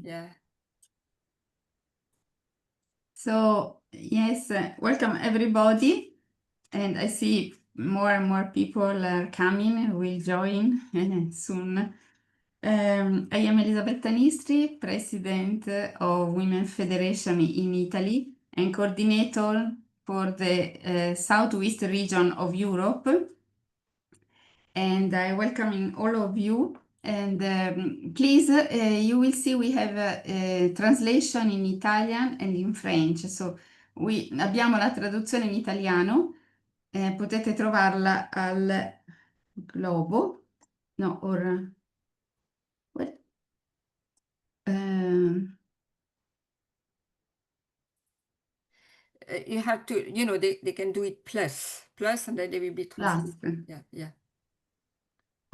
Yeah. So, yes, welcome everybody. And I see more and more people are coming, will join soon. I am Elisabetta Nistri, President of Women Federation in Italy and coordinator for the Southwest region of Europe. And I welcome all of you. And please, you will see we have a translation in Italian and in French. So abbiamo la traduzione in italiano, potete trovarla al globo. No, or what? You have to, they can do it plus, and then they will be translated. Plus. Yeah.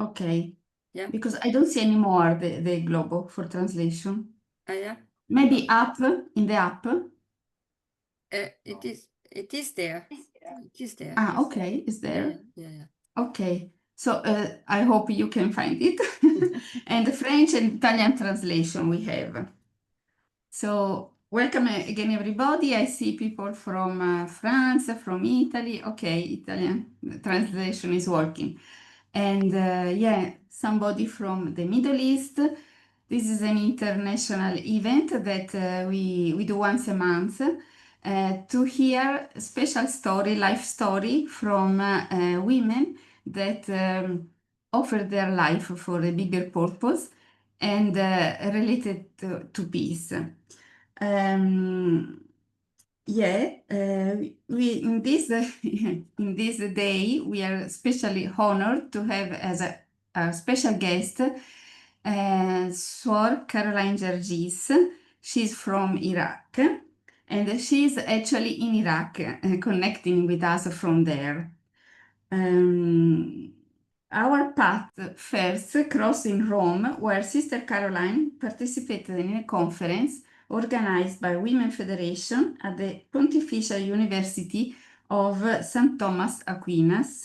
Okay. Yeah. Because I don't see anymore the globo for translation. Yeah. Maybe up in the app. It is there. It is there. Ah, okay, it's there. Yeah. Okay, so I hope you can find it. And the French and Italian translation we have. So welcome again, everybody. I see people from France, from Italy. Okay, Italian translation is working. And yeah, somebody from the Middle East. This is an international event that we do once a month to hear special story, life story from women that offer their life for a bigger purpose and related to peace. Yeah, we in this in this day we are especially honored to have as a special guest Suor Caroline Jarjis. She's from Iraq, and she's actually in Iraq, connecting with us from there. Our path first crossed in Rome, where Sister Caroline participated in a conference organized by Women Federation at the Pontifical University of St. Thomas Aquinas.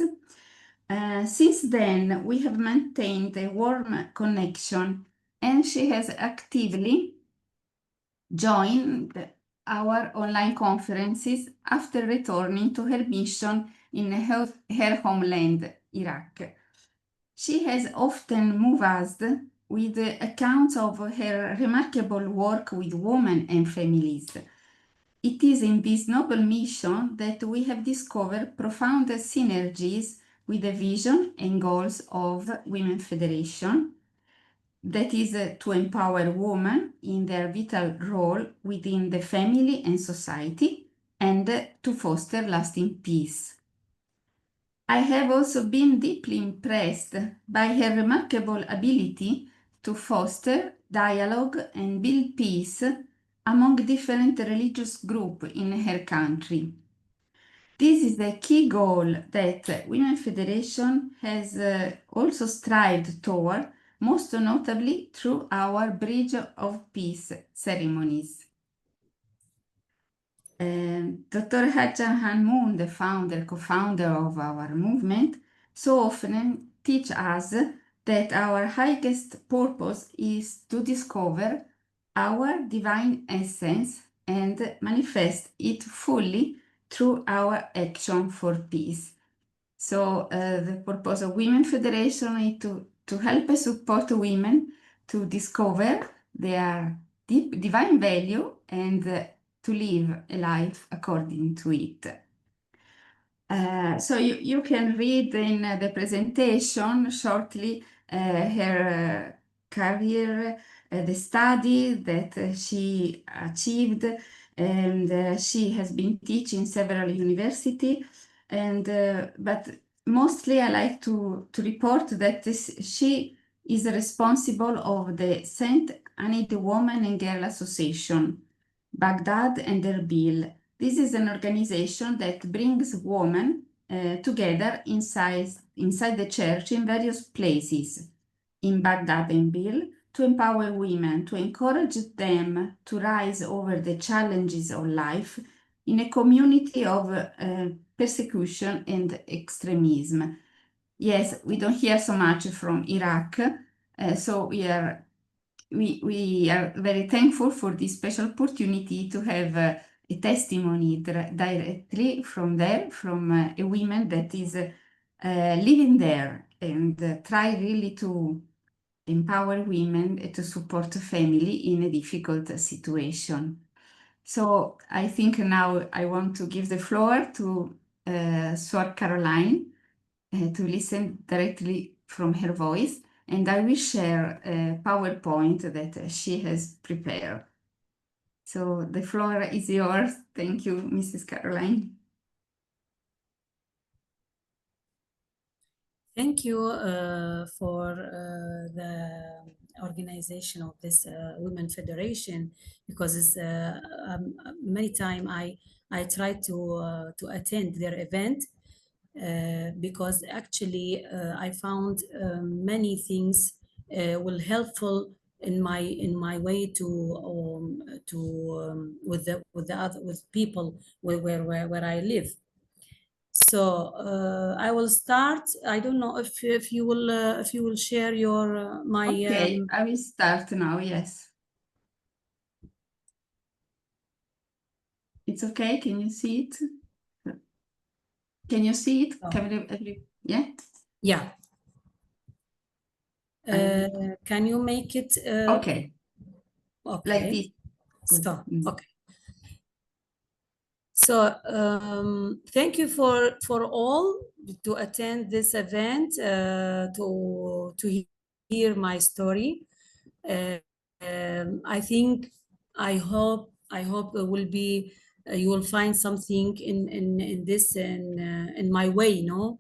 Since then, we have maintained a warm connection, and she has actively joined our online conferences after returning to her mission in her homeland, Iraq. She has often moved us with accounts of her remarkable work with women and families. It is in this noble mission that we have discovered profound synergies with the vision and goals of Women Federation, that is to empower women in their vital role within the family and society and to foster lasting peace. I have also been deeply impressed by her remarkable ability to foster dialogue and build peace among different religious groups in her country. This is the key goal that Women Federation has also strived toward, most notably through our Bridge of Peace ceremonies. Dr. Hajan Moon, the co-founder of our movement, so often teach us that our highest purpose is to discover our divine essence and manifest it fully through our action for peace. So the purpose of Women Federation is to help and support women to discover their deep divine value and to live a life according to it. So you can read in the presentation shortly her career, the study that she achieved, and she has been teaching several universities. And but mostly I like to report that she is responsible of the Saint Anahid Women and Girl Association, Baghdad and Erbil. This is an organization that brings women together inside the church in various places in Baghdad and Erbil to empower women, to encourage them to rise over the challenges of life in a community of persecution and extremism. Yes, we don't hear so much from Iraq, so we we are very thankful for this special opportunity to have a testimony directly from there, from a woman that is living there and try really to empower women and to support the family in a difficult situation. So I think now I want to give the floor to Suor Caroline to listen directly from her voice, and I will share a PowerPoint that she has prepared. So the floor is yours. Thank you, Mrs. Caroline. Thank you for the organization of this Women Federation, because it's, many times I try to attend their event because actually I found many things will helpful in my way to with people where I live. So I will start. I don't know if you will share your my. Okay, I will start now. Yes, it's okay. Can you see it? Can you see it? Oh. Yeah. Yeah. Can you make it? Okay. Okay. Like this. Stop. Okay. So thank you for all to attend this event to hear my story. I think I hope it will be you will find something in this in my way, you know,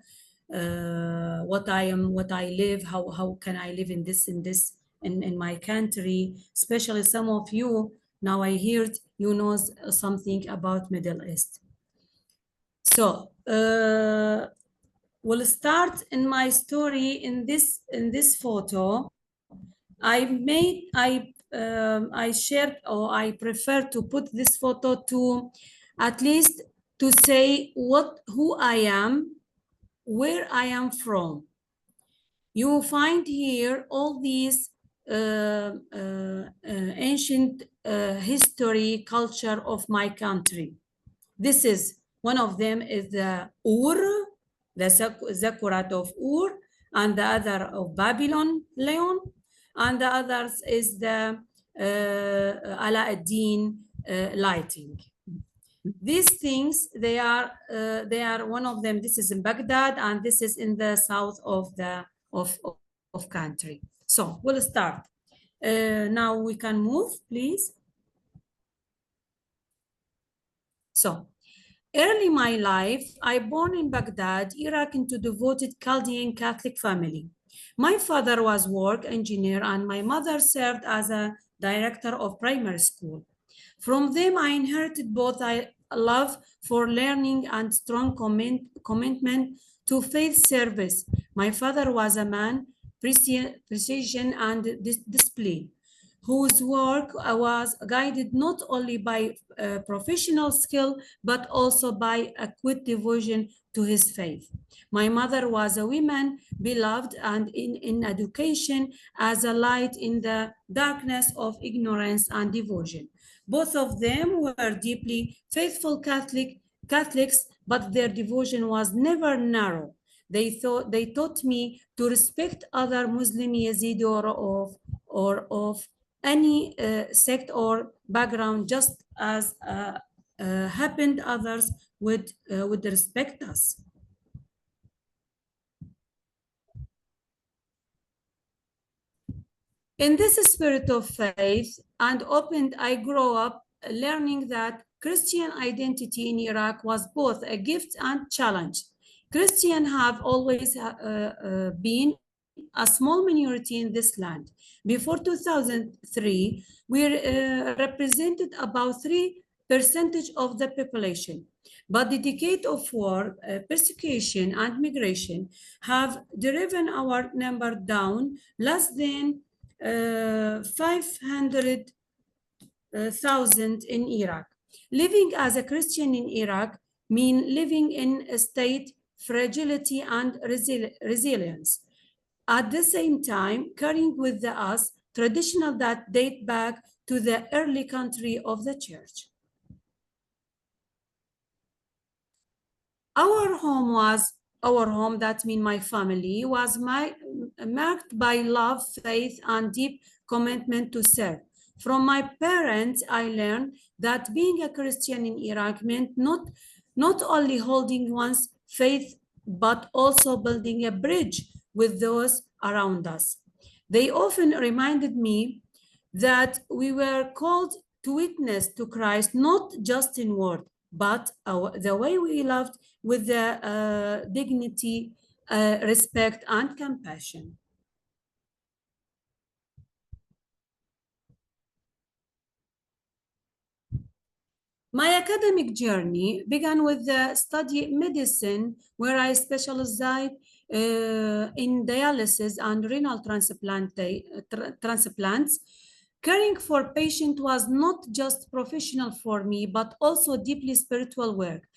what I am, what I live, how can I live in my country, especially some of you. Now I heard you know something about Middle East. So we'll start in my story in this photo. I shared, or I prefer to put this photo to at least to say who I am, where I am from. You will find here all these ancient history, culture of my country. This is one of them is the Ur, the Zekurat of Ur, and the other of Babylon, Leon, and the others is the Ala ad-Din lighting. These things, they are one of them. This is in Baghdad, and this is in the south of the of country. So we'll start. Now we can move, please. So early my life, I born in Baghdad, Iraq, into devoted Chaldean Catholic family. My father was work engineer and my mother served as a director of primary school. From them, I inherited both a love for learning and strong commitment to faith service. My father was a man, precision and discipline, whose work was guided not only by professional skill, but also by a quick devotion to his faith. My mother was a woman beloved and in education as a light in the darkness of ignorance and devotion. Both of them were deeply faithful Catholics, but their devotion was never narrow. They taught me to respect other Muslim, Yazidi, or of any sect or background, just as happened others would respect us. In this spirit of faith and opened, I grew up learning that Christian identity in Iraq was both a gift and challenge. Christians have always been a small minority in this land. Before 2003, we represented about 3% of the population. But the decade of war, persecution, and migration have driven our number down less than 500,000 in Iraq. Living as a Christian in Iraq means living in a state fragility and resilience. At the same time, carrying with us traditional that date back to the early country of the church. Our home, that means my family, was marked by love, faith, and deep commitment to serve. From my parents, I learned that being a Christian in Iraq meant not only holding one's faith, but also building a bridge with those around us. They often reminded me that we were called to witness to Christ, not just in word, but the way we loved with the dignity, respect, and compassion. My academic journey began with the study medicine, where I specialized in dialysis and renal transplants. Caring for patients was not just professional for me, but also deeply spiritual work,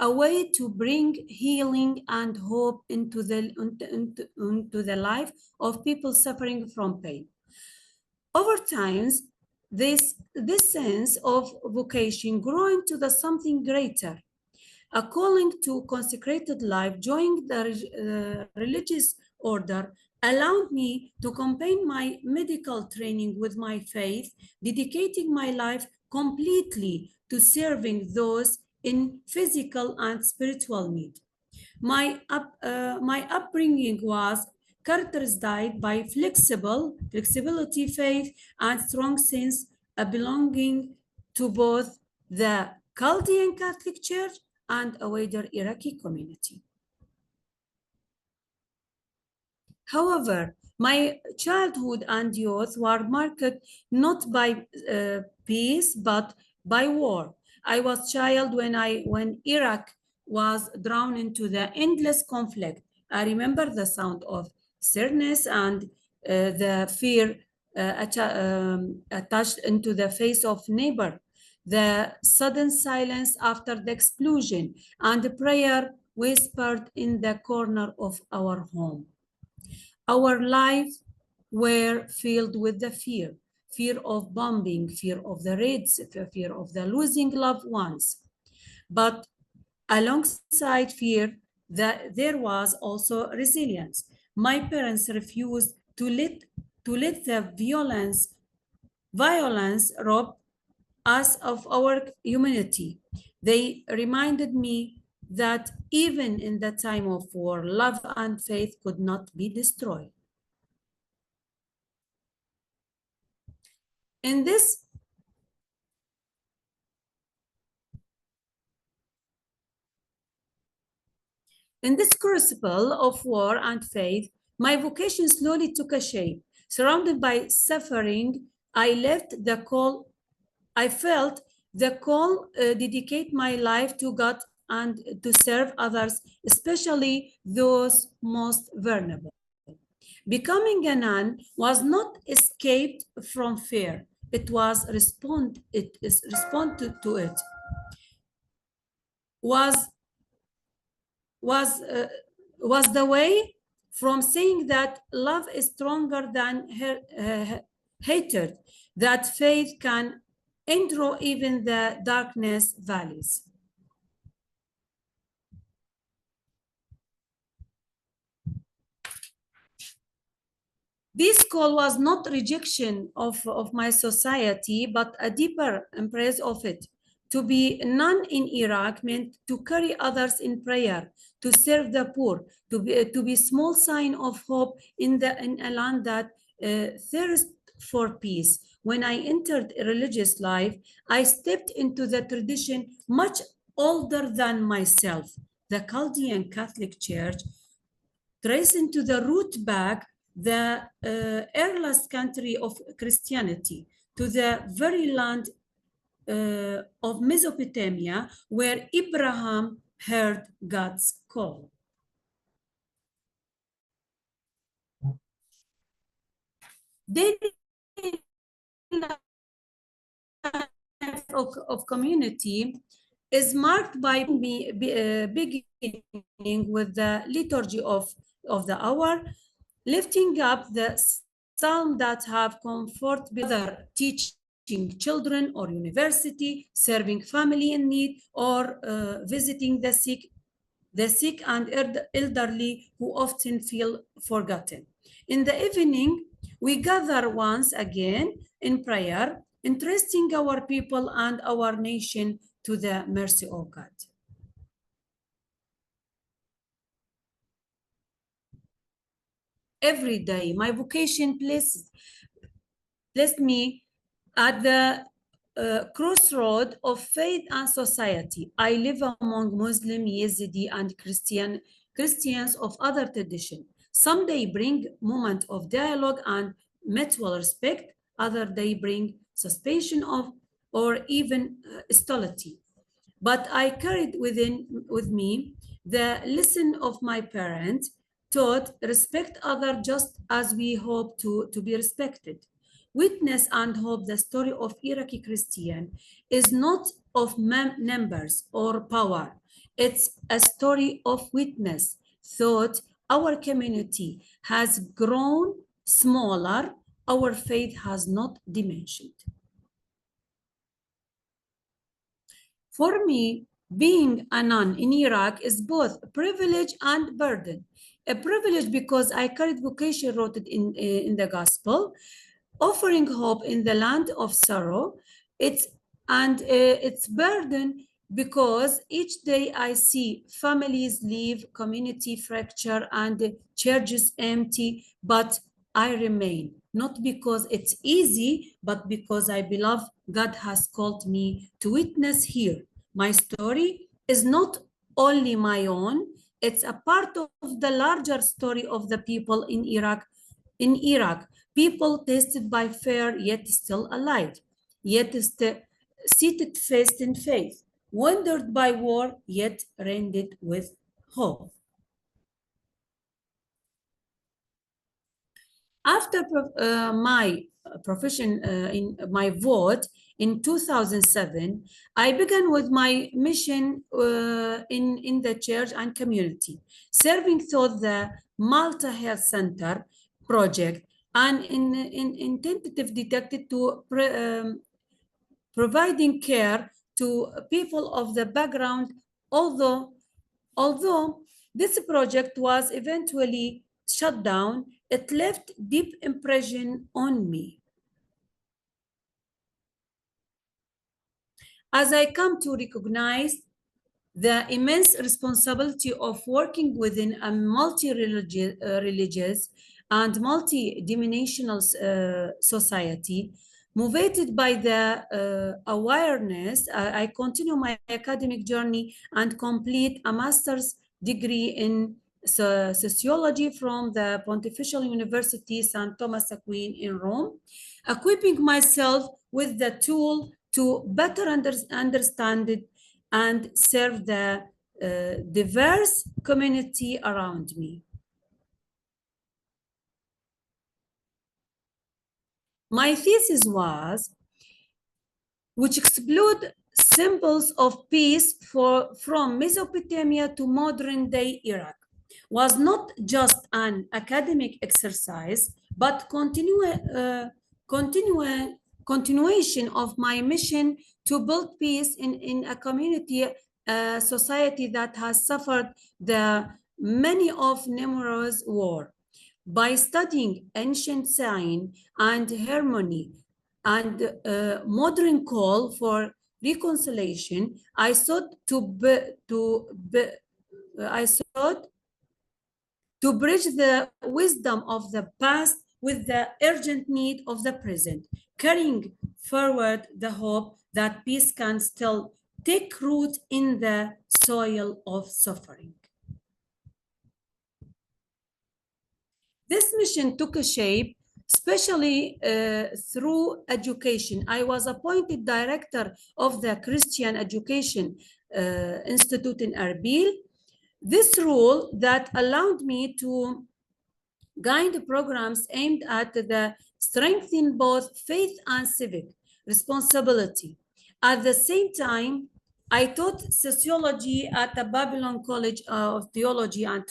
a way to bring healing and hope into the life of people suffering from pain. Over time, this sense of vocation grew into something greater, a calling to consecrated life. Joining the religious order allowed me to combine my medical training with my faith, dedicating my life completely to serving those in physical and spiritual need. My upbringing was characterized by flexibility, faith, and strong sense of belonging to both the Chaldean Catholic Church and a wider Iraqi community. However, my childhood and youth were marked not by peace, but by war. I was a child when Iraq was drawn into the endless conflict. I remember the sound of sirens and the fear attached into the face of neighbor, the sudden silence after the explosion, and the prayer whispered in the corner of our home. Our lives were filled with the fear of bombing, fear of the raids, fear of the losing loved ones. But alongside fear, there was also resilience. My parents refused to let the violence rob us of our humanity. They reminded me that even in the time of war, love and faith could not be destroyed. In this crucible of war and faith, my vocation slowly took a shape. Surrounded by suffering, I felt the call dedicate my life to God and to serve others, especially those most vulnerable. Becoming a nun was not escaped from fear. It was respond to it. Was the way from saying that love is stronger than hatred, that faith can endure even the darkness valleys. This call was not rejection of my society, but a deeper embrace of it. To be nun in Iraq meant to carry others in prayer, to serve the poor, to be small sign of hope in a land that thirsts for peace. When I entered religious life, I stepped into the tradition much older than myself. The Chaldean Catholic Church tracing to the root back the earliest country of Christianity, to the very land of Mesopotamia, where Abraham heard God's call. Daily life of community is marked by beginning with the liturgy of the hour, lifting up the some that have comfort, other teaching children or university, serving family in need, or visiting the sick and elderly who often feel forgotten. In the evening, we gather once again in prayer, entrusting our people and our nation to the mercy of God. Every day, my vocation placed me at the crossroad of faith and society. I live among Muslim, Yazidi, and Christians of other tradition. Some they bring moment of dialogue and mutual respect. Other they bring suspicion of or even hostility. But I carried with me the lesson of my parents taught: respect others just as we hope to be respected. Witness and hope the story of Iraqi Christian is not of numbers or power. It's a story of witness. Thought our community has grown smaller, our faith has not diminished. For me, being a nun in Iraq is both a privilege and burden. A privilege because I carried vocation rooted in the gospel, offering hope in the land of sorrow. It's burden because each day I see families leave, community fracture, and churches empty, but I remain, not because it's easy, but because I believe God has called me to witness here. My story is not only my own, it's a part of the larger story of the people in Iraq. In Iraq, people tested by fear, yet still alive, yet seated face in faith, wounded by war, yet rendered with hope. After my profession in my vote in 2007, I began with my mission in the church and community, serving through the Malta Health Center project and in tentative detected to providing care to people of the background, although this project was eventually shut down, it left deep impression on me. As I come to recognize the immense responsibility of working within a multi-religious and multi-denominational society, motivated by the awareness, I continue my academic journey and complete a master's degree in sociology from the Pontifical University, St. Thomas Aquin in Rome, equipping myself with the tool to better understand it and serve the diverse community around me. My thesis was, which explored symbols of peace from Mesopotamia to modern-day Iraq, was not just an academic exercise, but continuation of my mission to build peace in a community, a society that has suffered the many of numerous wars. By studying ancient sign and harmony and modern call for reconciliation, I sought to bridge the wisdom of the past with the urgent need of the present, carrying forward the hope that peace can still take root in the soil of suffering. This mission took a shape, especially through education. I was appointed director of the Christian Education Institute in Erbil. This role that allowed me to guide programs aimed at the strengthening both faith and civic responsibility. At the same time, I taught sociology at the Babylon College of Theology and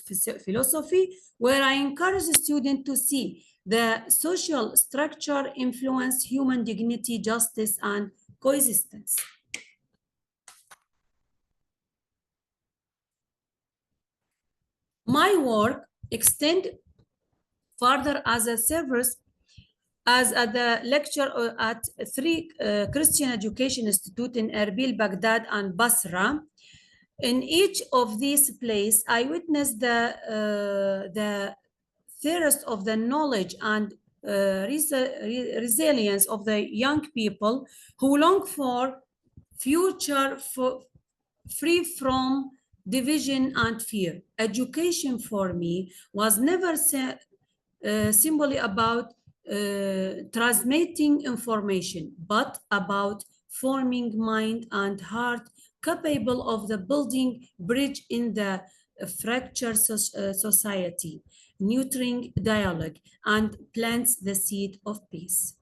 Philosophy, where I encourage students to see the social structure influence human dignity, justice, and coexistence. My work extends further as a service as at the lecture at three Christian Education Institute in Erbil, Baghdad, and Basra. In each of these places, I witnessed the thirst of the knowledge and resilience of the young people who long for future free from division and fear. Education for me was never simply about transmitting information, but about forming mind and heart capable of the building bridge in the fractured society, nurturing dialogue, and plants the seed of peace.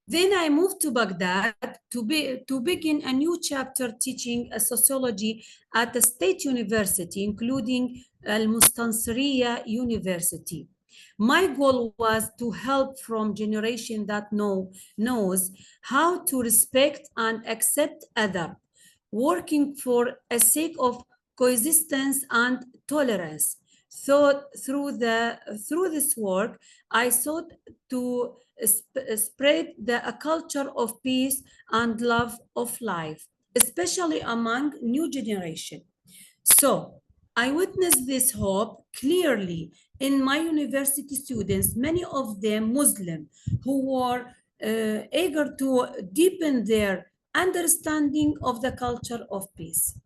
Then I moved to Baghdad to begin a new chapter teaching sociology at the State University, including Al-Mustansiriya University. My goal was to help from generation that knows how to respect and accept other, working for a sake of coexistence and tolerance. So through this work, I sought to spread a culture of peace and love of life, especially among new generation. So I witnessed this hope clearly in my university students, many of them Muslim, who were eager to deepen their understanding of the culture of peace.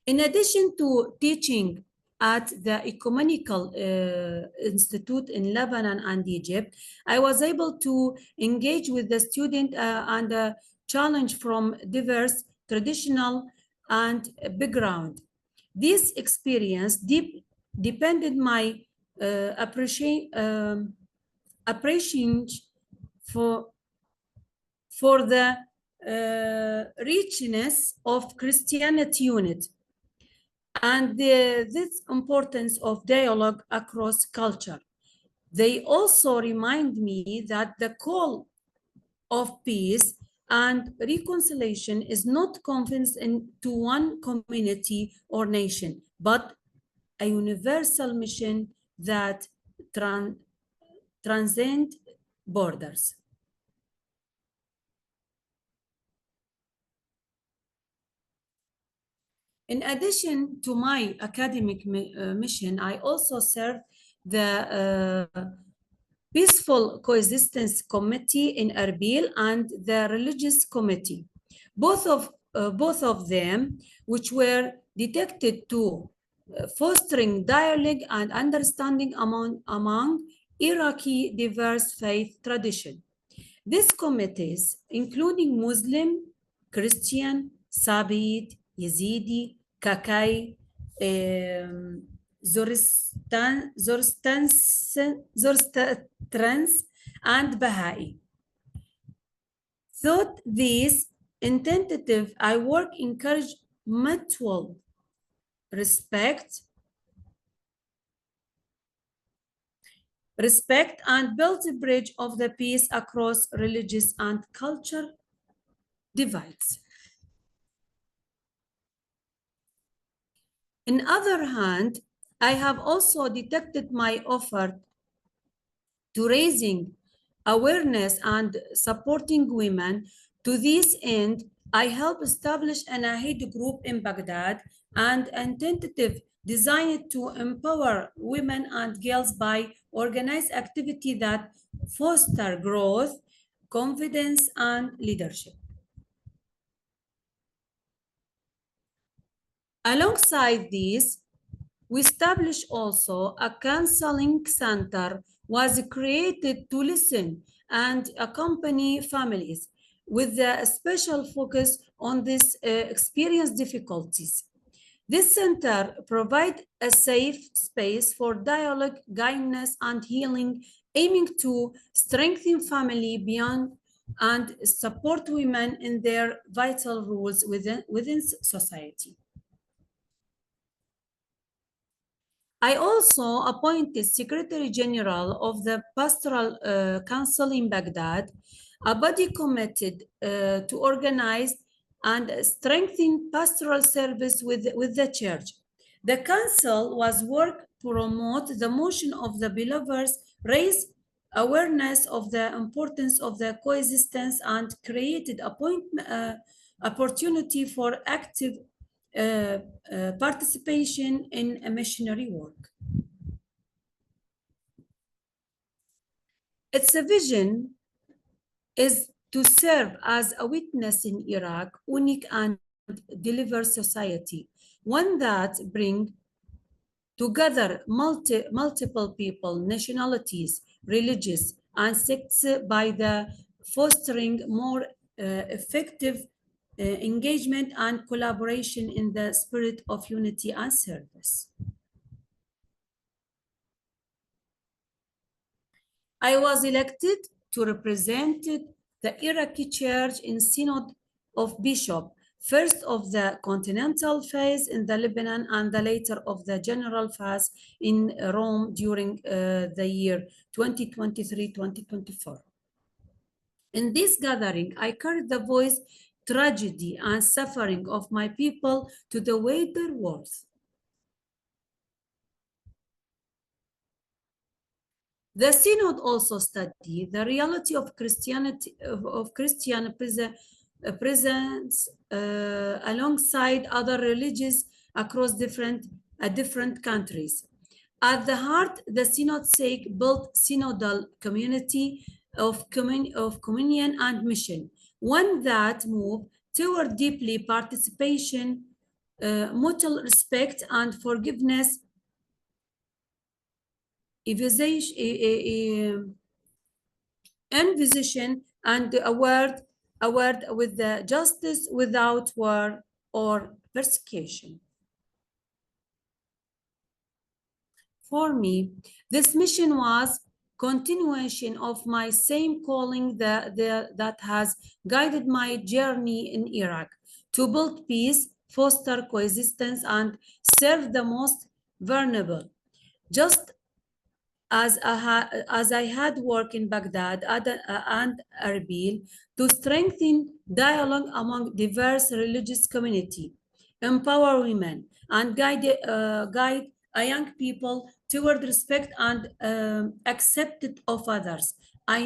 In addition to teaching at the Ecumenical Institute in Lebanon and Egypt, I was able to engage with the student and challenge from diverse traditional and background. This experience depended my appreciation for the richness of Christianity unit and this importance of dialogue across culture. They also remind me that the call of peace and reconciliation is not confined to one community or nation, but a universal mission that transcends borders. In addition to my academic mission, I also serve the Peaceful Coexistence Committee in Erbil and the Religious Committee. Both of them, which were dedicated to fostering dialogue and understanding among Iraqi diverse faith tradition. These committees, including Muslim, Christian, Sabaeid, Yazidi, Kakai, Zoroastrians, and Baha'i. Through these tentative, I work encourage mutual respect and build a bridge of the peace across religious and cultural divides. On the other hand, I have also detected my effort to raising awareness and supporting women. To this end, I helped establish an Anahid group in Baghdad and a tentative designed to empower women and girls by organized activity that foster growth, confidence, and leadership. Alongside this, we established also a counseling center was created to listen and accompany families with a special focus on this experience difficulties. This center provides a safe space for dialogue, guidance, and healing, aiming to strengthen family beyond and support women in their vital roles within society. I also appointed Secretary General of the Pastoral Council in Baghdad, a body committed to organize and strengthen pastoral service with the church. The council was work to promote the motion of the believers, raise awareness of the importance of the coexistence, and created opportunity for active participation in a missionary work. Its vision is to serve as a witness in Iraq, unique and diverse society, one that brings together multiple people, nationalities, religions, and sects by the fostering more effective engagement and collaboration in the spirit of unity and service. I was elected to represent the Iraqi Church in Synod of Bishops, first of the continental phase in the Lebanon and the later of the general phase in Rome during the year 2023-2024. In this gathering, I carried the voice, tragedy, and suffering of my people to the wider world. The Synod also studied the reality of Christianity, of Christian presence alongside other religions across different countries. At the heart, the Synod's sake built synodal community of communion and mission, one that moved toward deeply participation, mutual respect, and forgiveness, envision and award with the justice without war or persecution. For me, this mission was continuation of my same calling that has guided my journey in Iraq, to build peace, foster coexistence, and serve the most vulnerable. Just as I had worked in Baghdad and Erbil to strengthen dialogue among diverse religious communities, empower women, and guide young people toward respect and acceptance of others. I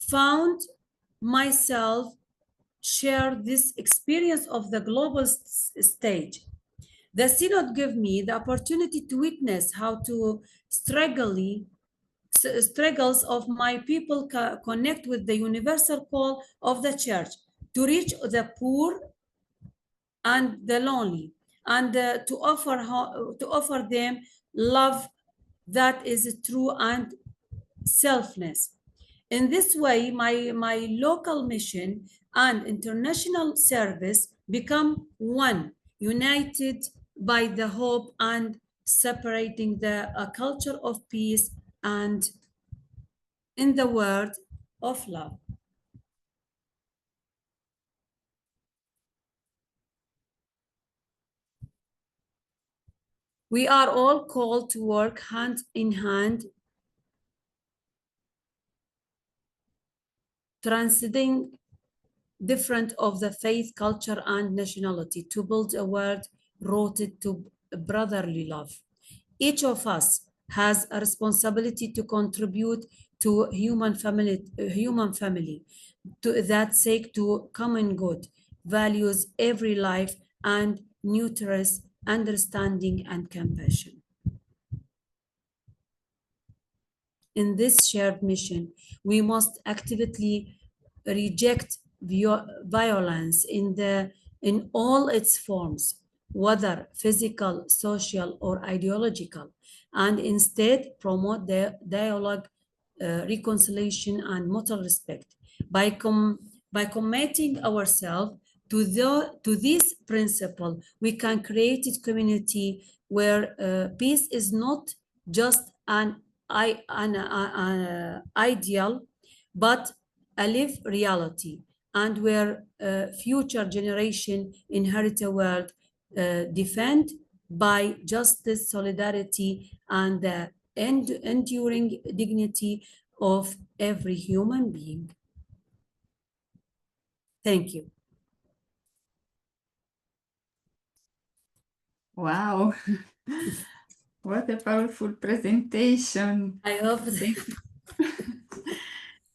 found myself share this experience of the global stage. The Synod gave me the opportunity to witness how to struggles of my people connect with the universal call of the church to reach the poor and the lonely, and to offer them love that is true and selfless. In this way, my local mission and international service become one, united by the hope and separating a culture of peace and, in the word, of love. We are all called to work hand in hand, transcending different of the faith, culture, and nationality to build a world rooted to brotherly love. Each of us has a responsibility to contribute to human family to that sake, to common good, values every life, and nurtures understanding and compassion. In this shared mission, we must actively reject violence in all its forms, whether physical, social, or ideological, and instead promote the dialogue, reconciliation, and mutual respect. By committing ourselves to this principle, we can create a community where peace is not just an ideal, but a live reality, and where future generation inherit a world defined by justice, solidarity, and the enduring dignity of every human being. Thank you. Wow. What a powerful presentation. I hope.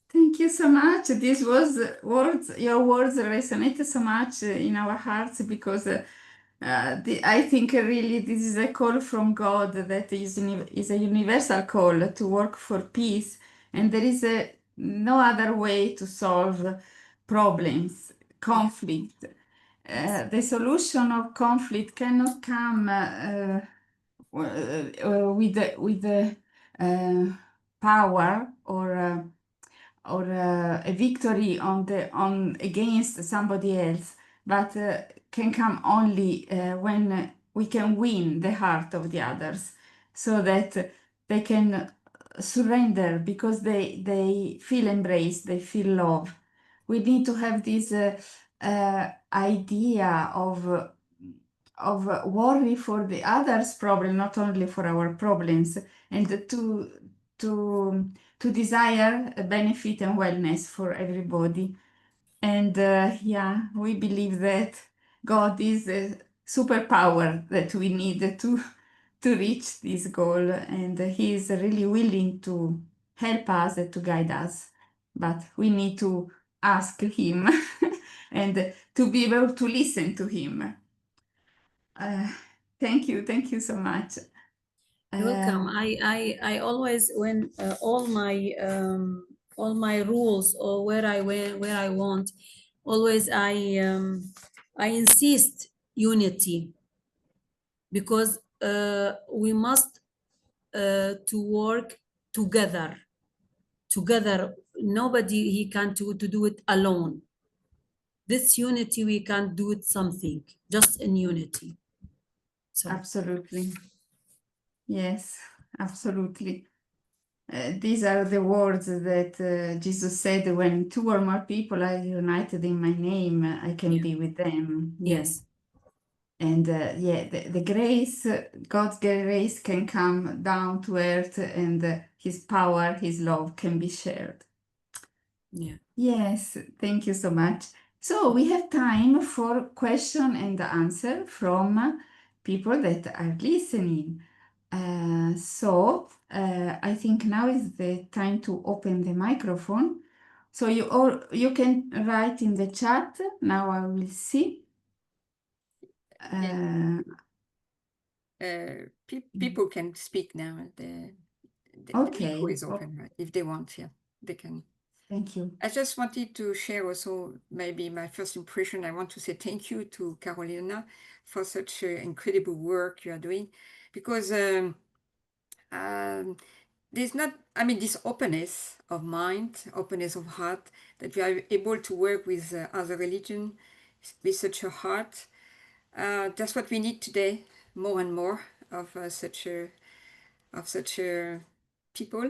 Thank you so much. These was your words resonated so much in our hearts because I think really this is a call from God that is a universal call to work for peace, and there is no other way to solve problems, conflict. The solution of conflict cannot come with the power or a victory on against somebody else, but can come only when we can win the heart of the others, so that they can surrender because they feel embraced, they feel love. We need to have this idea of worry for the others' problem, not only for our problems, and to desire a benefit and wellness for everybody. And yeah, we believe that God is a superpower that we need to reach this goal, and He is really willing to help us and to guide us. But we need to ask Him and to be able to listen to Him. Thank you so much. You're welcome. I always, when all my rules, or where I want, always I insist unity, because we must to work together. Nobody he can to do it alone. This unity, we can do it something just in unity. So absolutely. Yes, absolutely. These are the words that Jesus said, when two or more people are united in my name, I can be with them. Yes. And yeah, the grace, God's grace can come down to earth, and His power, His love can be shared. Yeah. Yes, thank you so much. So we have time for question and answer from people that are listening. I think now is the time to open the microphone. So you can write in the chat. Now I will see. People can speak now. The Okay. micro is open, right? If they want, yeah, they can. Thank you. I just wanted to share also maybe my first impression. I want to say thank you to Carolina for such incredible work you are doing, because there's not, I mean, this openness of mind, openness of heart, that we are able to work with other religion with such a heart. That's what we need today, more and more of such people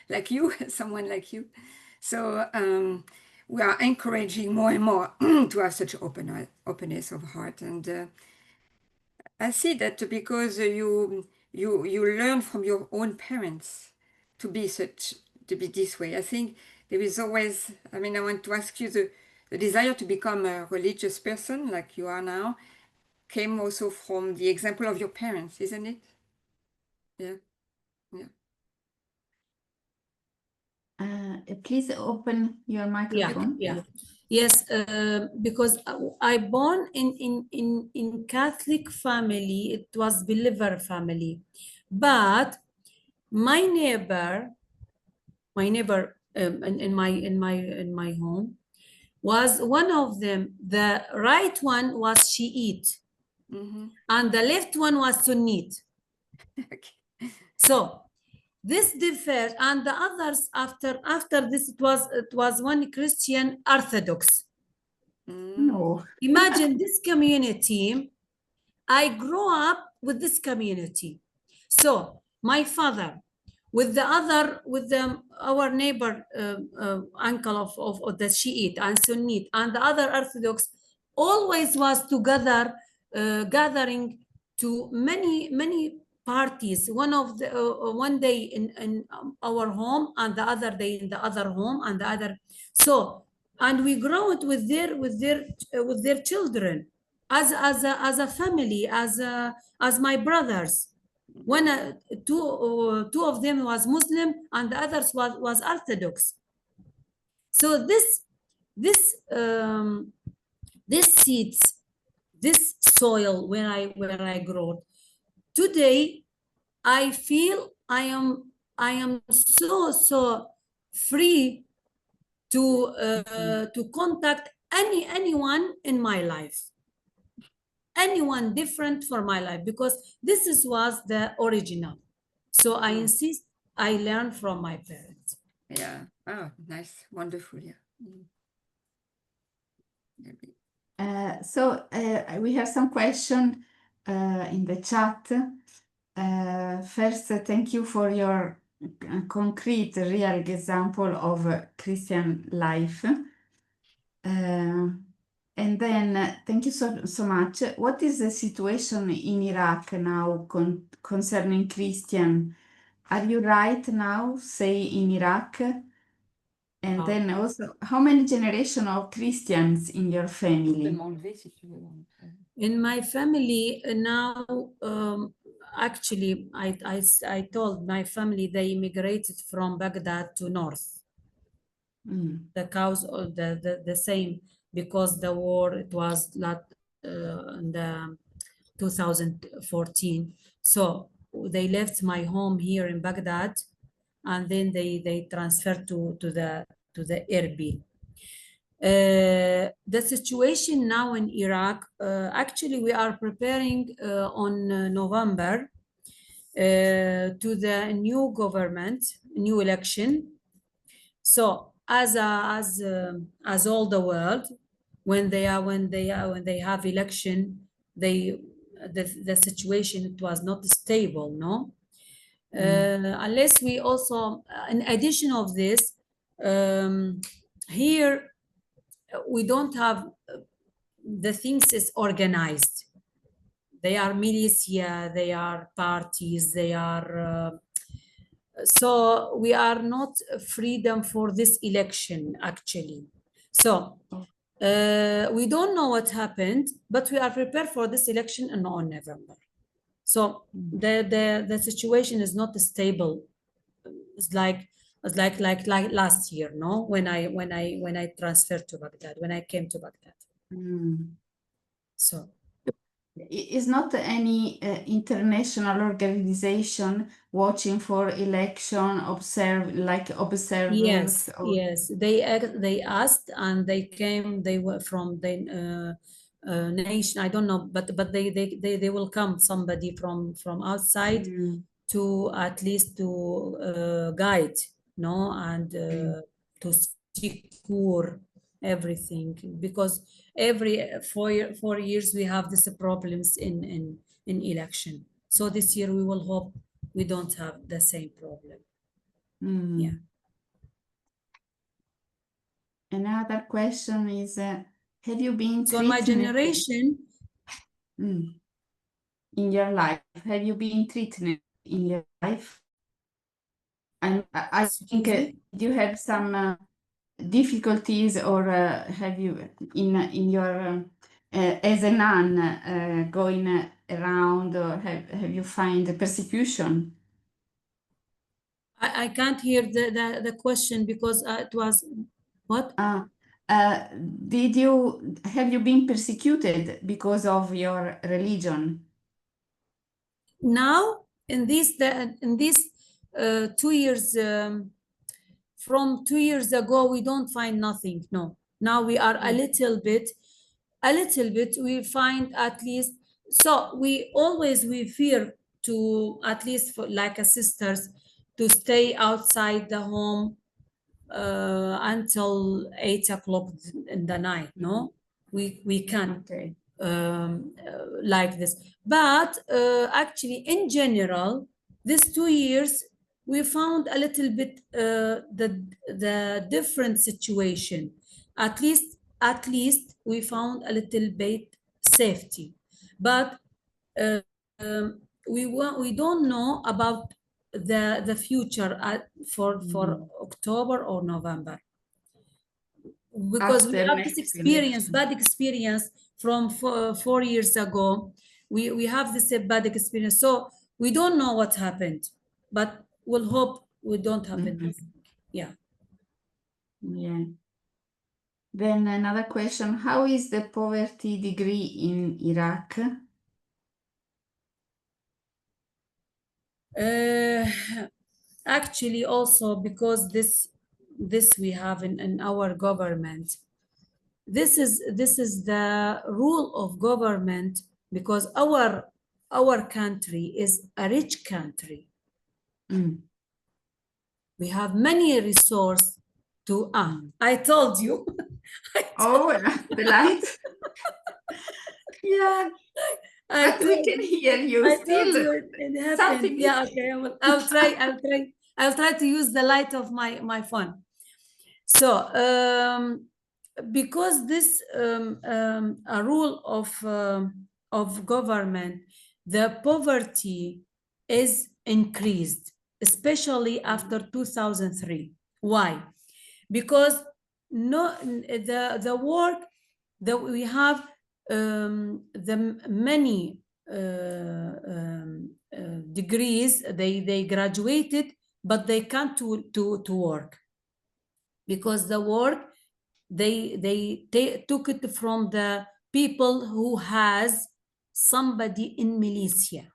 like you, someone like you. So we are encouraging more and more to have such openness of heart. And I see that because you learn from your own parents to be this way. I think there is always, I mean, I want to ask you, the desire to become a religious person like you are now came also from the example of your parents, isn't it? Yeah. Please open your microphone. Yeah. Yes, because I born in Catholic family. It was believer family, but my neighbor in my home was one of them. The right one was Shiite, and the left one was Sunnite. Okay. So this differed, and the others after this, it was one Christian Orthodox. No. Imagine this community. I grew up with this community. So my father with the other, with our neighbor uncle of the Shiite and Sunnite and the other Orthodox, always was together, gathering to many parties. One day in our home, and the other day in the other home, and the other. So, and we grow it with their children, as a family, as my brothers. When two of them was Muslim and the others was Orthodox. So this seeds, this soil where I grew. Today, I feel I am so free to contact anyone in my life, anyone different for my life, because this was the original. So I insist I learn from my parents. Yeah. Oh, nice. Wonderful. Yeah. We have some question in the chat. First, thank you for your concrete, real example of Christian life. And then, thank you so much. What is the situation in Iraq now concerning Christian? Are you right now, say, in Iraq? And then also, how many generations of Christians in your family? In my family now, actually, I told my family they immigrated from Baghdad to north. The cause of the same, because the war, it was not in the 2014. So they left my home here in Baghdad, and then they transferred to the Erbil. The situation now in Iraq, actually we are preparing on November to the new government, new election. So as all the world, when they have election, the situation, it was not stable, no. Unless we also, in addition of this, here we don't have the things is organized. They are militia, they are parties, they are. So we are not freedom for this election, actually. So we don't know what happened, but we are prepared for this election on November. So the situation is not stable. It's like last year, no? When I transferred to Baghdad, when I came to Baghdad. So is not any international organization watching for election, observers? Yes, yes. They asked, and they came. They were from the nation. I don't know, but they will come, somebody from outside to at least to guide, no, and to secure everything, because every 4 years we have these problems in election. So this year we will hope we don't have the same problem. Yeah. Another question is, have you been so my generation in your life? Have you been treated in your life? And I think you have some difficulties, or have you in your as a nun going around, or have you find persecution? I can't hear the question, because it was what? Have you been persecuted because of your religion? Now in these 2 years, from 2 years ago, we don't find nothing. No, now we are a little bit we find, at least. So we fear to, at least for, like a sisters, to stay outside the home until 8 o'clock in the night. No, we can like this. But actually, in general, these 2 years, we found a little bit the different situation. At least we found a little bit safety, but we don't know about the future for October or November, because we After have this next experience, election. bad experience from 4 years ago. We have this bad experience, so we don't know what happened, but we'll hope we don't happen. Yeah. Yeah. Then another question, how is the poverty degree in Iraq? Actually, also because this we have in our government. This is the rule of government, because our country is a rich country. We have many resources to I told you. Oh, the light. Yeah, but we can hear you I still. told you it happened. Something Yeah, okay. I'll try to use the light of my phone. So because this a rule of government, the poverty is increased, especially after 2003. Why? Because the work that we have, the many degrees they graduated, but they can't to work, because the work they took it from the people who has somebody in militia.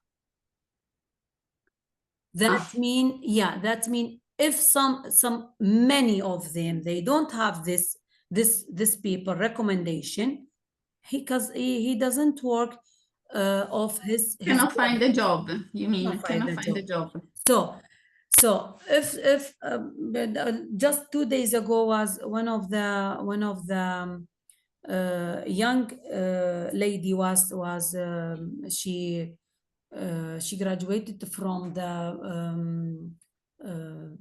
That mean, yeah, that mean if many of them, they don't have this people recommendation, he doesn't work of his Cannot job. find a job, you mean? Cannot Cannot find a job. So if just 2 days ago was one of the young lady was she graduated from the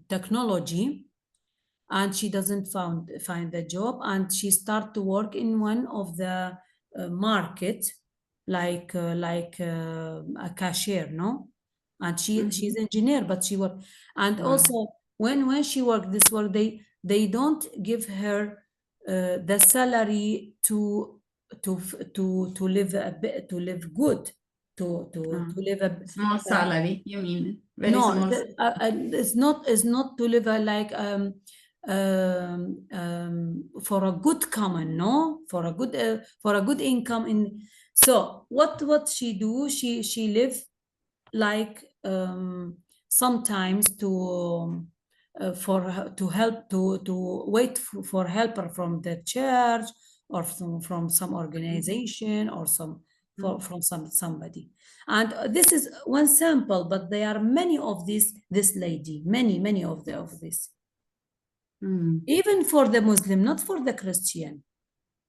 technology, and she doesn't find a job, and she start to work in one of the market, like a cashier, no? And she's engineer, but she work. And also when she worked this work, they don't give her the salary to live a bit, to live good, to live a small salary, you mean? Very no, small. it's not to live like for a good common, no, for a good income. In so what she do, she live like sometimes to to help to wait for helper from the church, or from some organization, or from somebody. And this is one sample, but there are many of this lady, many of this. Even for the Muslim, not for the Christian.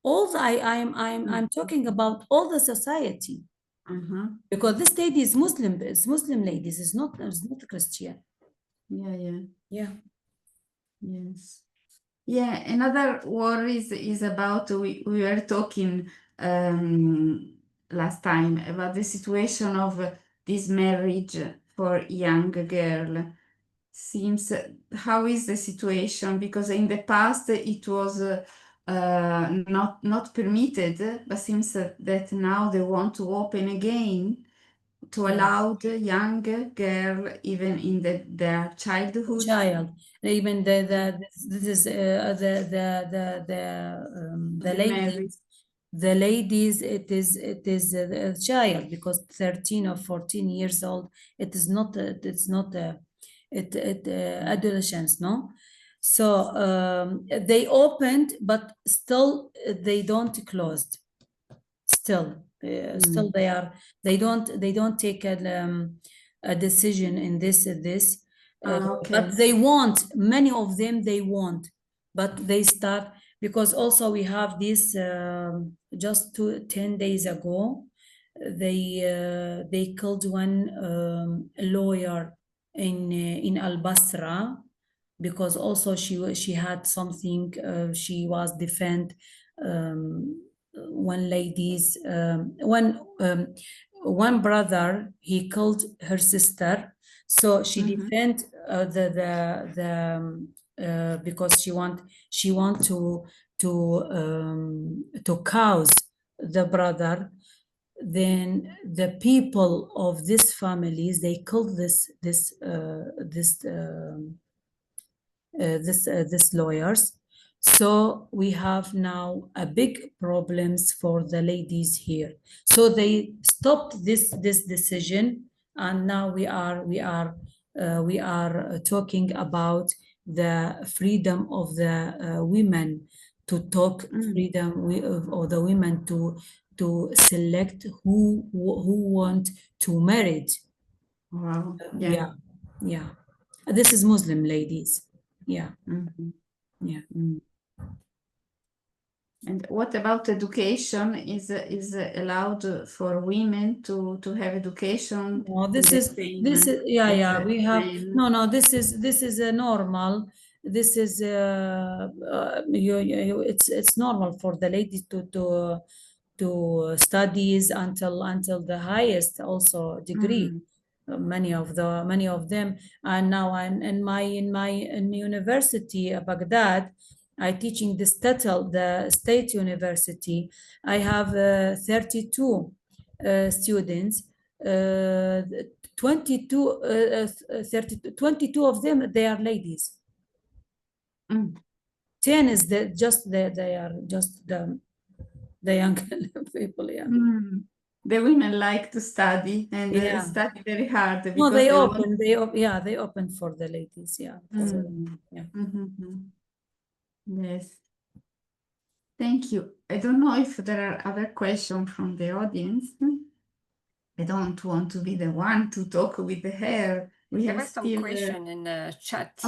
All the, I'm talking about all the society. Because this lady is Muslim ladies, is not Christian. Yeah. Yes. Yeah, another worry is about, we were talking last time about the situation of this marriage for young girl. Seems, how is the situation? Because in the past it was not permitted, but seems that now they want to open again to allow the young girl even in their childhood. Even this is the ladies. The ladies, it is a child, because 13 or 14 years old, it is not adolescence, no. So they opened, but still they don't closed. Still they don't take a decision in this but they want, many of them they want, but they start, because also we have this just 10 days ago, they killed one lawyer in Al-Basra, because also she had something, she was defend one lady's one brother, he killed her sister, so she defend because she want to cause the brother. Then the people of these families, they killed this lawyers. So we have now a big problems for the ladies here. So they stopped this decision, and now we are talking about the freedom of the women to talk, freedom of the women to select who want to marry. Wow. Yeah, yeah. This is Muslim ladies. Yeah. Yeah. And what about education? Is allowed for women to have education? No, this is yeah, we have no, this is a normal. This is it's normal for the ladies to studies until the highest also degree. Many of them. And now I'm in university Baghdad, I teaching the state university. I have 32 students. 22 22 of them, they are ladies. 10 is they are just the young people. Yeah. The women like to study and study very hard because no, they open for the ladies. Yeah. Yes. Thank you. I don't know if there are other questions from the audience. I don't want to be the one to talk with the hair. We There have was some question in the chat,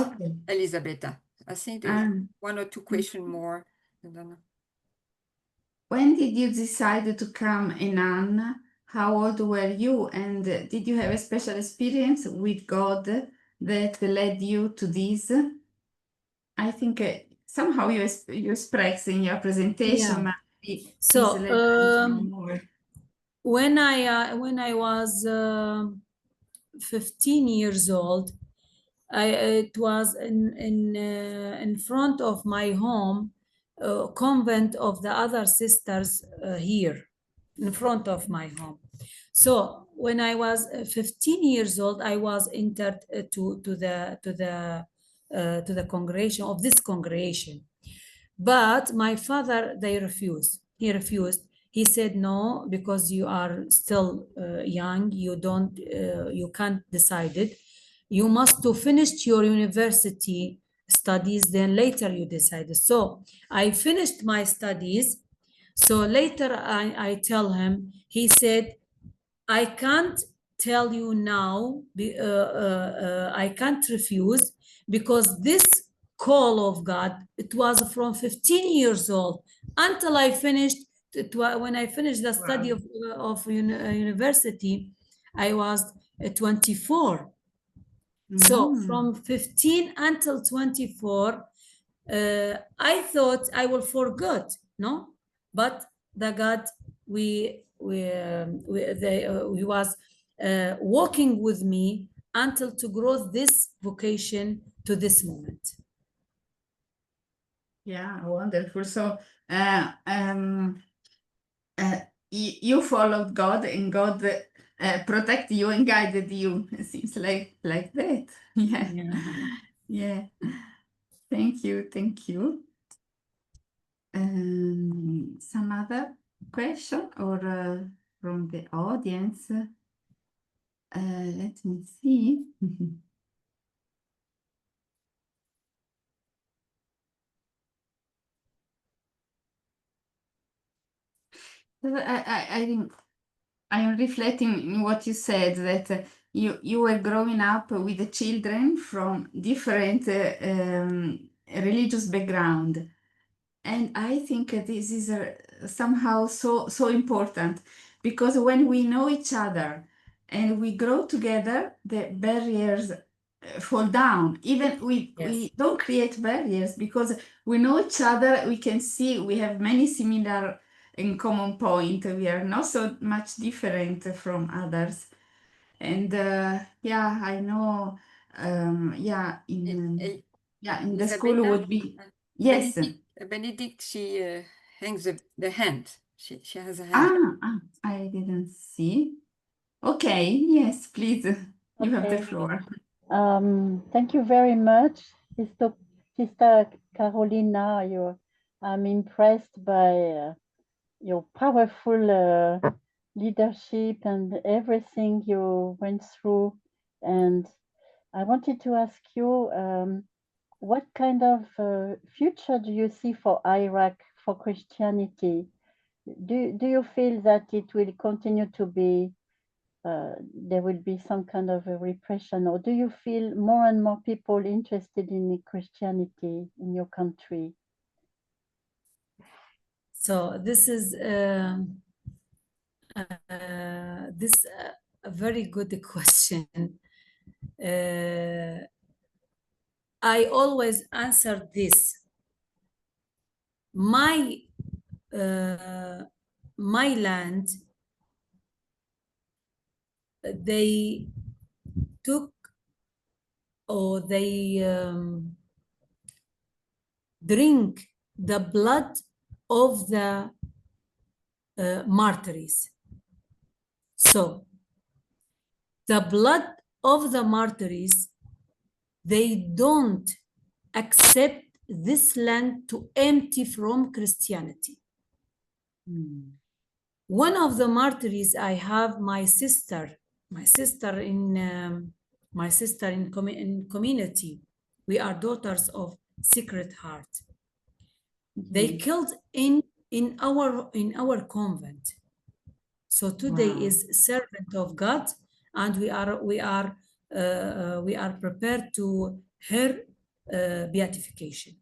Elisabetta. I think there's one or two questions more. I don't know. When did you decide to come ENAN? How old were you? And did you have a special experience with God that led you to this? I think somehow you express in your presentation. So when I was 15 years old, it was in front of my home, convent of the other sisters here in front of my home. So when I was 15 years old, I was entered to the congregation of this congregation. But my father, he refused. He said, no, because you are still young, you can't decide it. You must to finish your university studies, then later you decide. So I finished my studies. So later I tell him, he said, I can't tell you now, I can't refuse, because this call of God, it was from 15 years old until I finished, when I finished the study of university, I was 24. So from 15 until 24, I thought I will forget, no? But the God, he was working with me until to grow this vocation to this moment. Yeah, wonderful. So you followed God, and God protected you and guided you. It seems like that. Yeah. Thank you. Some other question or from the audience? Let me see. I am reflecting in what you said, that you were growing up with the children from different religious background, and I think this is somehow so important, because when we know each other and we grow together, the barriers fall down. Even Yes. we don't create barriers because we know each other. We can see we have many similar and common point. We are not so much different from others. And yeah, I know. Yeah, in the school Isabella, would be yes. Benedict, she hangs the hand. She has a hand. I didn't see. Okay, yes, please. You have the Okay. floor. Thank you very much, Sister Carolina. I'm impressed by your powerful leadership and everything you went through. And I wanted to ask you, what kind of future do you see for Iraq, for Christianity? Do you feel that it will continue to be there will be some kind of a repression, or do you feel more and more people interested in Christianity in your country? So this is a very good question. I always answer this. My land, they took or they drink the blood of the martyrs. So the blood of the martyrs, they don't accept this land to empty from Christianity. One of the martyrs, I have my sister in community. We are daughters of Sacred Heart. They killed in our convent. So today is servant of God, and we are prepared to her beatification.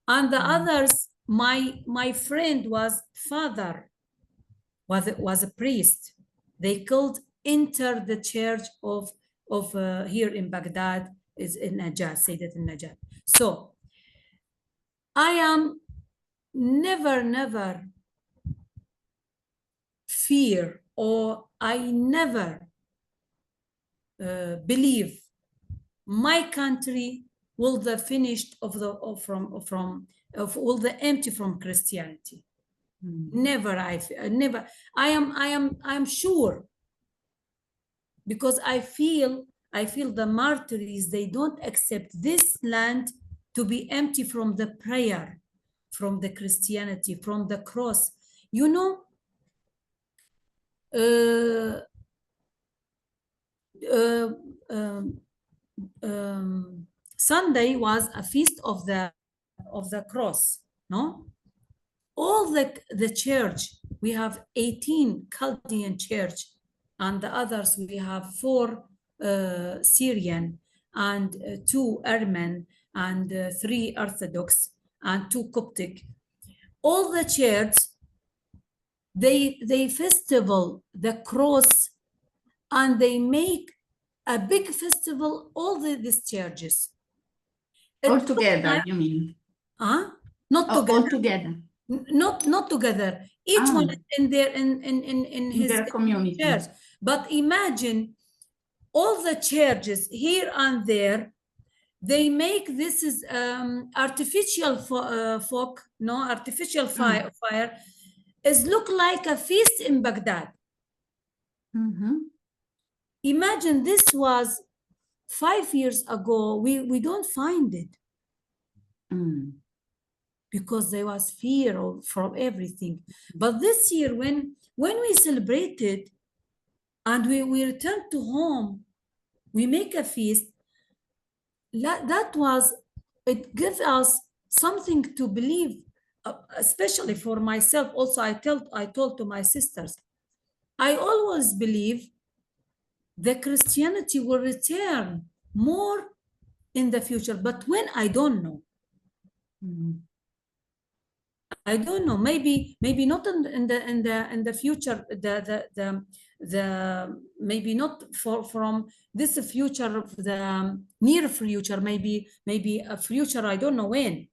And the others, my friend was father, was a priest. They could enter the church of here in Baghdad, is in Najat, Sayyidat in Najat. So I am never fear, or I never believe my country will the finished will the empty from Christianity. Never. I am sure, because I feel the martyrs, they don't accept this land to be empty from the prayer, from the Christianity, from the cross. You know, Sunday was a feast of the cross, no? All the church, we have 18 Chaldean church, and the others we have 4 Syrian, and 2 Armenian, and 3 Orthodox, and 2 Coptic. All the church, they festival the cross, and they make a big festival, all these churches. All together, you mean? Not together. All together. Not together. Each one in his their community. church. But imagine all the churches here and there, they make this is artificial artificial fire is look like a feast in Baghdad. Imagine this was 5 years ago. We don't find it. Because there was fear from everything. But this year, when we celebrated and we returned to home, we make a feast, it gives us something to believe, especially for myself. Also, I told to my sisters, I always believe the Christianity will return more in the future, but when, I don't know. I don't know. Maybe not in the future. Maybe not from this future of the near future. Maybe a future. I don't know when.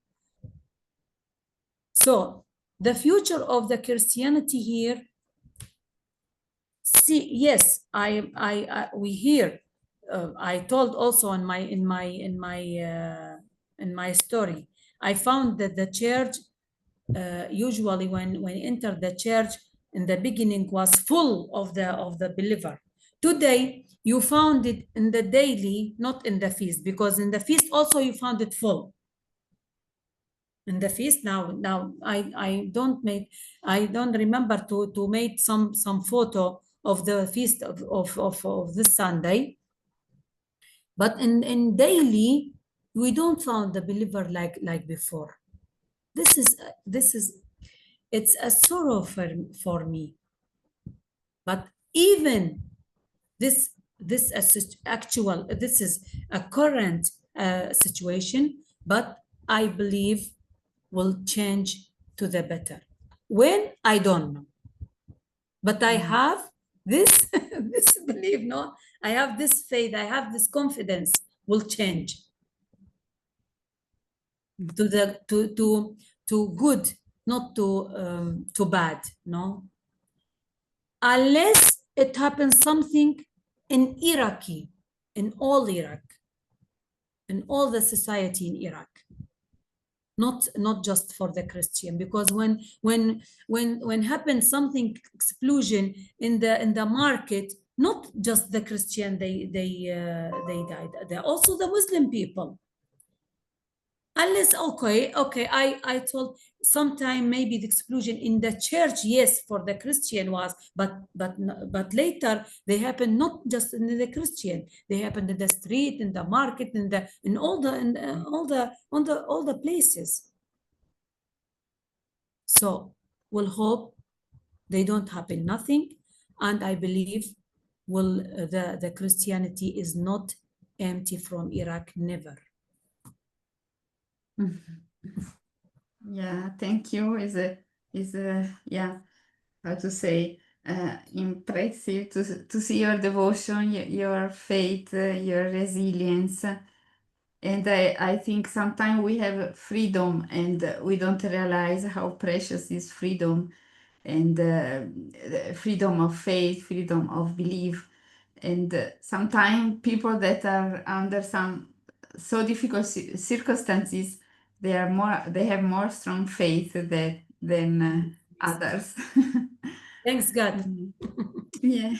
So the future of the Christianity here. See, yes, we hear. I told also in my story. I found that the church. Usually when enter the church in the beginning was full of the believer. Today you found it in the daily, not in the feast, because in the feast also you found it full. In the feast now I don't remember to make some photo of the feast of this Sunday, but in daily we don't found the believer like before. This is it's a sorrow for me. But even this is a current situation, but I believe will change to the better. When? I don't know. But I have this this belief, no? I have this faith, I have this confidence will change to good, not to bad, no? Unless it happens something in Iraqi, in all Iraq, in all the society in Iraq, not just for the Christian, because when happens something explosion in the market, not just the Christian they died, they're also the Muslim people. Unless, okay, I told sometime maybe the explosion in the church, yes, for the Christian was, but later they happen not just in the Christian, they happen in the street, in the market, in all the places. So we'll hope they don't happen nothing, and I believe the Christianity is not empty from Iraq, never. Yeah, thank you. Is a yeah, how to say, impressive to see your devotion, your faith, your resilience. And I think sometimes we have freedom and we don't realize how precious is freedom, and freedom of faith, freedom of belief. And sometimes people that are under some so difficult circumstances, they have more strong faith than others. Thanks God. Yeah.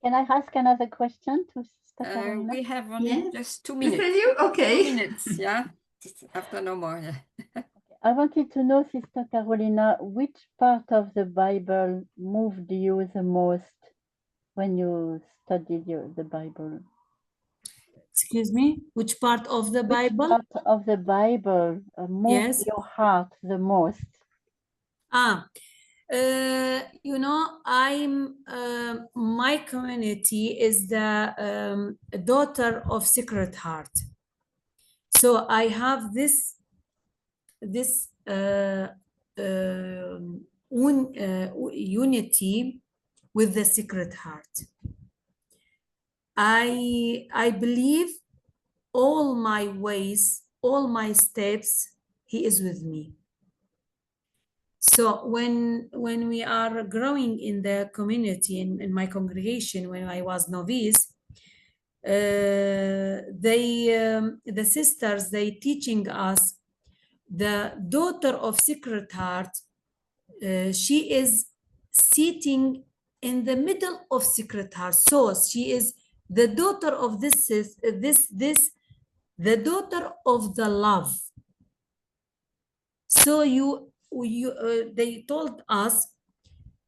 Can I ask another question to Sister Carolina? We have only just 2 minutes. Tell you? Okay. 2 minutes, yeah. After no more, yeah. I wanted to know, Sister Carolina, which part of the Bible moved you the most when you studied the Bible? Excuse me, which part of the Bible? Which part of the Bible moved your heart the most? You know, my community is the daughter of Sacred Heart. So I have this unity with the Sacred Heart. I believe all my ways, all my steps, He is with me. So when we are growing in the community, in my congregation, when I was novice, the sisters, they teaching us the daughter of Sacred Heart, she is sitting in the middle of Sacred Heart. So she is the daughter of the daughter of the love. So they told us,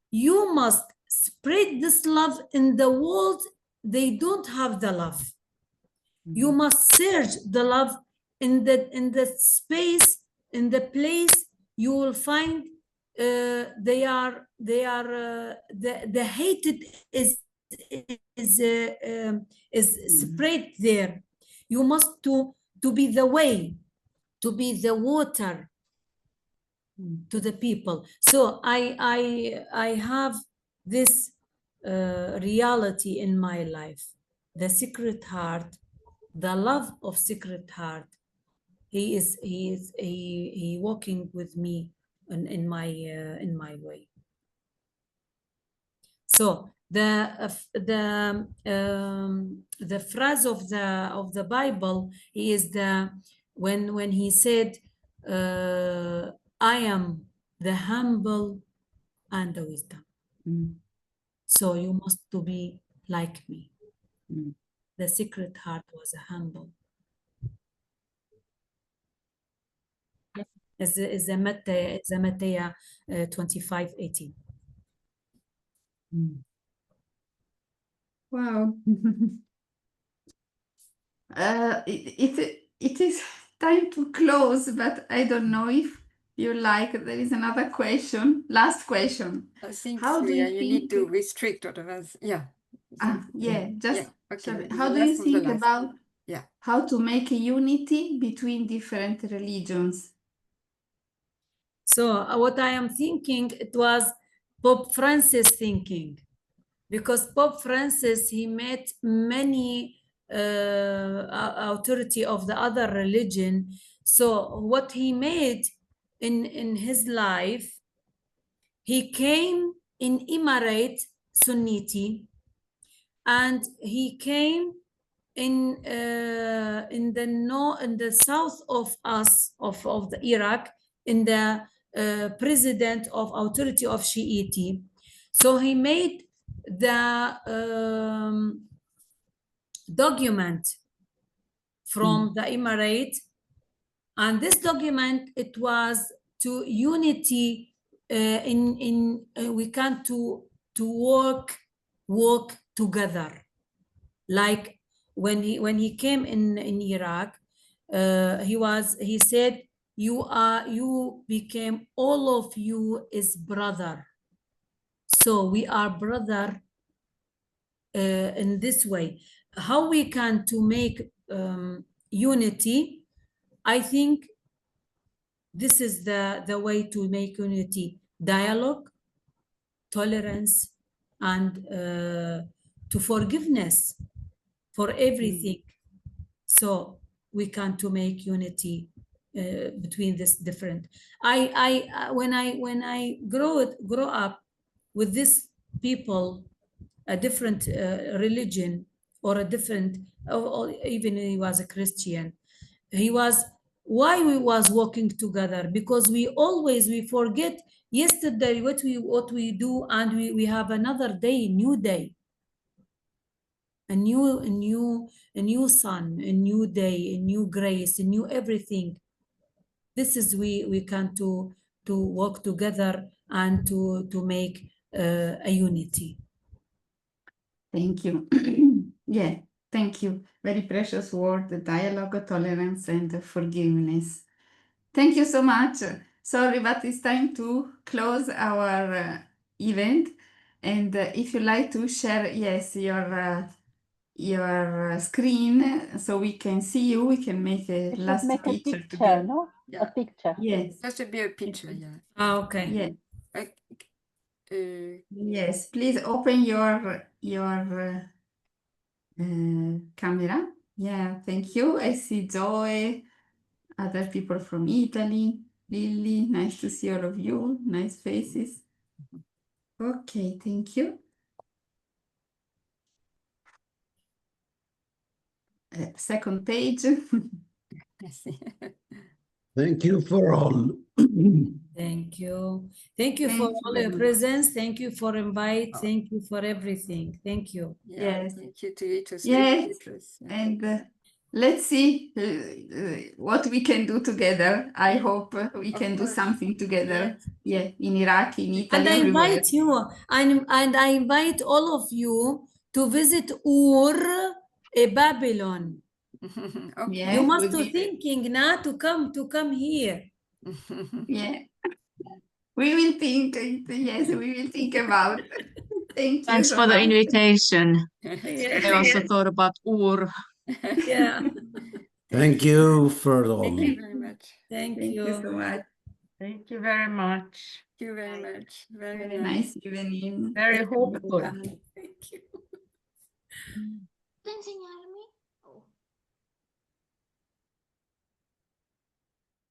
you must spread this love in the world. They don't have the love. Mm-hmm. You must search the love in the space, in the place. You will find the hated is spread there. You must to be the way, to be the water, to the people. So I have this reality in my life, the Sacred Heart, the love of Sacred Heart. He walking with me in my way. So the phrase of the Bible is when he said, I am the humble and the wisdom. So you must to be like me. The Sacred Heart was a humble. Is the Matthew 25:18. Wow. It is time to close, but I don't know if you like. There is another question. Last question. I think How so, do yeah, you you need think? to restrict, otherwise, yeah. Yeah, just yeah, okay. sorry. The How do last you of the think last. about Yeah. how to make a unity between different religions? So what I am thinking, it was Pope Francis thinking, because Pope Francis, he met many authority of the other religion. So what he made in his life, he came in Emirate Sunniti, and he came in the south of us of the Iraq, in the president of authority of Shiite. So he made the document from the Emirate, and this document, it was to unity we can to work together. Like when he came in Iraq, he said, you became, all of you is brother. So we are brother in this way. How we can to make unity? I think this is the way to make unity: dialogue, tolerance, and to forgiveness for everything. So we can to make unity between this different. When I grow up with this people, a different religion, or a different, or even he was a Christian, why we was working together? Because we forget yesterday what we do, and we have another day, new day, a new sun, a new day, a new grace, a new everything. This is we can to work together and to make a unity. Thank you. Yeah, thank you. Very precious word, the dialogue, tolerance, and forgiveness. Thank you so much. Sorry, but it's time to close our event. And if you like to share, yes, your screen, so we can see you, we can make a We should last make a picture picture, together. no? Yeah. A picture. Yes. That should be a picture, yeah. Okay. Yeah. Uh, Yes, please open your camera. Yeah, thank you. I see Joy, other people from Italy, Lily, nice to see all of you, nice faces. Okay, thank you. Second page. I see. Thank you for all. Thank you. Thank you for Thank you all very your much. presence. Thank you for invite. Oh. Thank you for everything. Thank you. Yeah, Yes. thank you to you to Yes, speak. and let's see what we can do together. I hope we Of can do course. something together. Yes. Yeah, in Iraq, in Italy, And I everywhere. invite you, and I invite all of you to visit Babylon. Okay. Yeah, You must we'll be be- thinking now to come here. Yeah, we will think. Yes, we will think about. Thank you Thanks so for the much. invitation. Yeah. I also thought about Ur. Yeah. Thank you for all. Thank you very much. Thank Thank you you. so much. Thank you very much. Thank you very much. Very Very nice. nice evening. Very Thank you. hopeful. Thank you. Te enseñaré